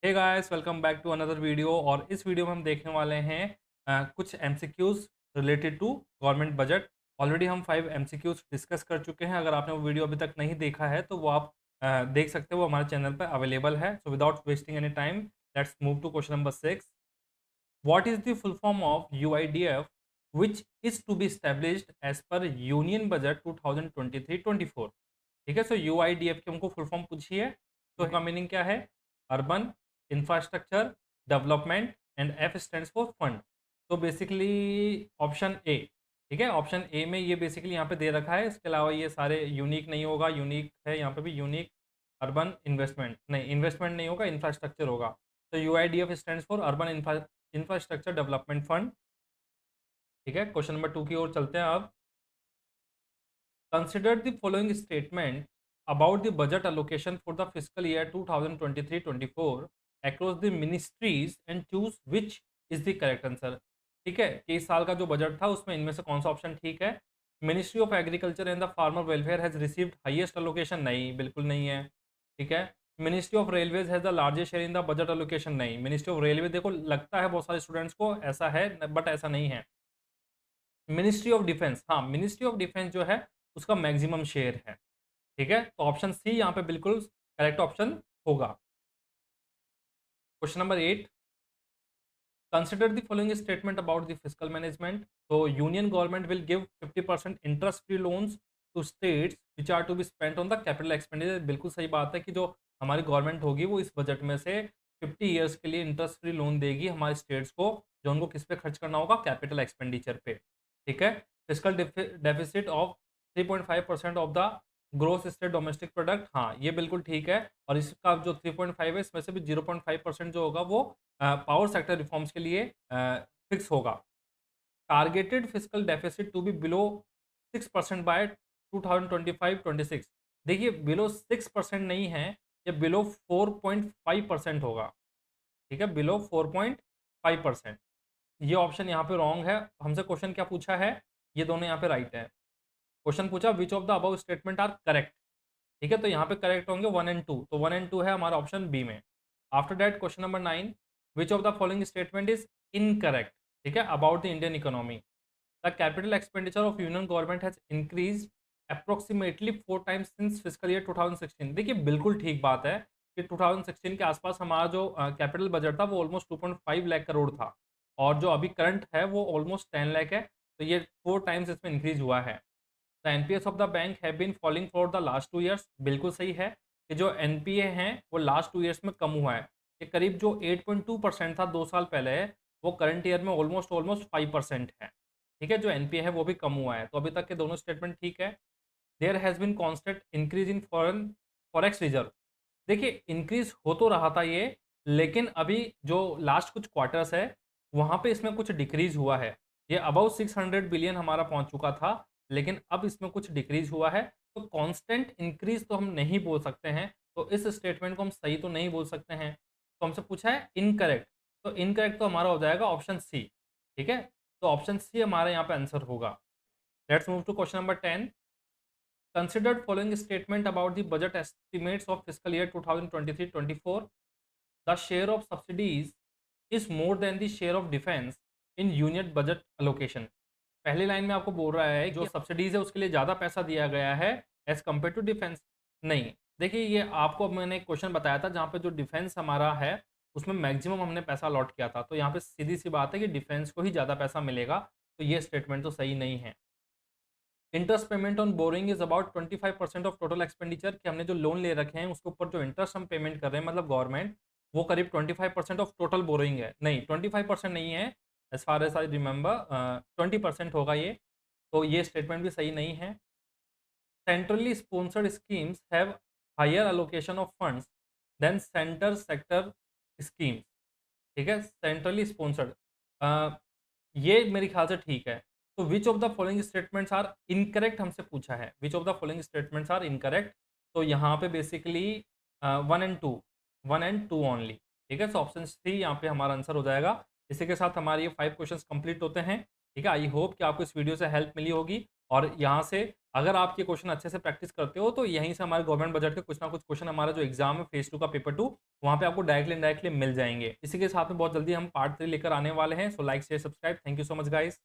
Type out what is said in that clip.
Hey guys, welcome back to another video. और इस video में हम देखने वाले हैं कुछ MCQs related to government budget. Already हम 5 एमसीक्यूज डिस्कस कर चुके हैं। अगर आपने वो वीडियो अभी तक नहीं देखा है तो वो आप देख सकते हो, वो हमारे चैनल पर अवेलेबल है। So without wasting any time, let's move to question number 6। What is the full form of UIDF which is to be established as per union budget 2023-24? ठीक है, सो यूआईडीएफ की हमको फुल फॉर्म पूछी है। तो इसका मीनिंग क्या है? Urban infrastructure development and F stands for fund. तो बेसिकली ऑप्शन ए। ठीक है, ऑप्शन ए में ये बेसिकली यहाँ पे दे रखा है। इसके अलावा ये सारे यूनिक नहीं होगा। यूनिक है यहाँ पे भी, यूनिक अर्बन इन्वेस्टमेंट नहीं, इन्वेस्टमेंट नहीं होगा, इंफ्रास्ट्रक्चर होगा। तो UIDF stands for urban infrastructure development fund. ठीक है, क्वेश्चन नंबर 2 की ओर चलते हैं अब। Consider the following statement about the budget allocation for the fiscal year 2023-24 across the ministries and choose which is the correct answer। ठीक है, कि इस साल का जो बजट था उसमें इनमें से कौन सा ऑप्शन ठीक है? Ministry of agriculture and the farmer welfare has received highest allocation, नहीं, बिल्कुल नहीं है। ठीक है, ministry of railways has the largest share in the budget allocation, नहीं। मिनिस्ट्री ऑफ रेलवे, देखो लगता है बहुत सारे स्टूडेंट्स को ऐसा है, बट ऐसा नहीं है। मिनिस्ट्री ऑफ डिफेंस, हाँ, मिनिस्ट्री ऑफ डिफेंस जो है उसका मैक्सिमम शेयर है। ठीक है, तो ऑप्शन सी यहाँ पे बिल्कुल करेक्ट ऑप्शन होगा। Question number 8। Consider the following statement about the fiscal management. तो union government will give 50% interest free loans to states which are to be spent on the capital expenditure. बिल्कुल सही बात है कि जो हमारी गवर्नमेंट होगी वो इस बजट में से 50 ईयर्स के लिए इंटरेस्ट फ्री लोन देगी हमारे स्टेट्स को, जो उनको किस पे खर्च करना होगा? कैपिटल एक्सपेंडिचर पे। ठीक है, fiscal deficit of 3.5% of the gross state domestic product, हाँ ये बिल्कुल ठीक है। और इसका जो 3.5 है इसमें से भी 0.5% जो होगा वो पावर सेक्टर रिफॉर्म्स के लिए फिक्स होगा। Targeted fiscal deficit to be below 6% by 2025-26। देखिए, बिलो 6% नहीं है, ये बिलो 4.5% होगा। ठीक है, बिलो 4.5%। ये ऑप्शन यहाँ पे रॉन्ग है। हमसे क्वेश्चन क्या पूछा है? ये दोनों यहाँ पे राइट है। क्वेश्चन पूछा which of the above statement are correct. ठीक है, तो यहाँ पे करेक्ट होंगे 1 एंड 2, तो 1 एंड 2 है हमारा ऑप्शन बी में। After that question number 9, which of the following statement is incorrect. ठीक है, about the Indian economy. The capital expenditure of union government has increase approximately 4 times since fiscal year 2016। देखिए, बिल्कुल ठीक बात है कि 2016 के आसपास हमारा जो कैपिटल बजट था वो ऑलमोस्ट 2.5 लाख करोड़ था, और जो अभी करंट है वो ऑलमोस्ट 10 लाख है। तो ये 4 टाइम्स इसमें इंक्रीज हुआ है। The NPS of the bank have been falling for the last 2 years. बिल्कुल सही है कि जो एनपीए हैं वो लास्ट 2 ईयर्स में कम हुआ है। ये करीब जो 8.2% था 2 साल पहले, वो करंट ईयर में ऑलमोस्ट ऑलमोस्ट 5% है। ठीक है, जो एनपीए है वो भी कम हुआ है। तो अभी तक के दोनों स्टेटमेंट ठीक है। There has been constant increase in foreign forex reserve. देखिए, इंक्रीज हो तो रहा था ये, लेकिन अभी जो लास्ट कुछ क्वार्टर्स है वहाँ पे इसमें कुछ डिक्रीज हुआ है। ये अबाउ 600 बिलियन हमारा पहुँच चुका था, लेकिन अब इसमें कुछ डिक्रीज हुआ है। तो कांस्टेंट इंक्रीज तो हम नहीं बोल सकते हैं, तो इस स्टेटमेंट को हम सही तो नहीं बोल सकते हैं। तो हमसे पूछा है इनकरेक्ट, तो इनकरेक्ट तो हमारा हो जाएगा ऑप्शन सी। ठीक है, तो ऑप्शन सी हमारा यहाँ पे आंसर होगा। Let's move to question number 10। Considered following statement about the budget estimates of fiscal year 2023-24। The share of subsidies is more than the share of defence in union budget allocation. पहली line में आपको बोल रहा है जो subsidies है उसके लिए ज़्यादा पैसा दिया गया है एज कम्पेयर टू डिफेंस। नहीं, देखिए, ये आपको मैंने एक क्वेश्चन बताया था जहाँ पे जो डिफेंस हमारा है उसमें मैक्सिमम हमने पैसा अलॉट किया था। तो यहाँ पे सीधी सी बात है कि डिफेंस को ही ज़्यादा पैसा मिलेगा। तो ये स्टेटमेंट तो सही नहीं है। Interest payment on boring is about 25% of total expenditure, कि हमने जो लोन ले रखे हैं उसके ऊपर जो इंटरेस्ट हम पेमेंट कर रहे हैं, मतलब गवर्नमेंट, वो करीब 25% ऑफ टोटल बोरिंग है। नहीं, 25% नहीं है, as far as I remember 20% होगा ये। तो ये स्टेटमेंट भी सही नहीं है। Centrally sponsored schemes have higher allocation of funds than centre sector schemes. ठीक है, सेंट्रली स्पॉन्सर्ड, ये मेरे ख्याल से ठीक है। तो which of the following statements are incorrect हमसे पूछा है, which of the following statements are incorrect. तो यहाँ पे बेसिकली 1 एंड 2 ओनली। ठीक है, सो ऑप्शन सी यहाँ पे हमारा आंसर हो जाएगा। इसी के साथ हमारे ये 5 क्वेश्चंस कंप्लीट होते हैं। ठीक है, आई होप कि आपको इस वीडियो से हेल्प मिली होगी। और यहाँ से अगर आप ये क्वेश्चन अच्छे से प्रैक्टिस करते हो तो यहीं से हमारे गवर्नमेंट बजट के कुछ ना कुछ क्वेश्चन हमारा जो एग्जाम है फेज 2 का पेपर 2 वहाँ पे आपको डायरेक्टली इनडायरेक्टली मिल जाएंगे। इसी के साथ में बहुत जल्दी हम पार्ट 3 लेकर आने वाले हैं। So like share subscribe. Thank you so much guys.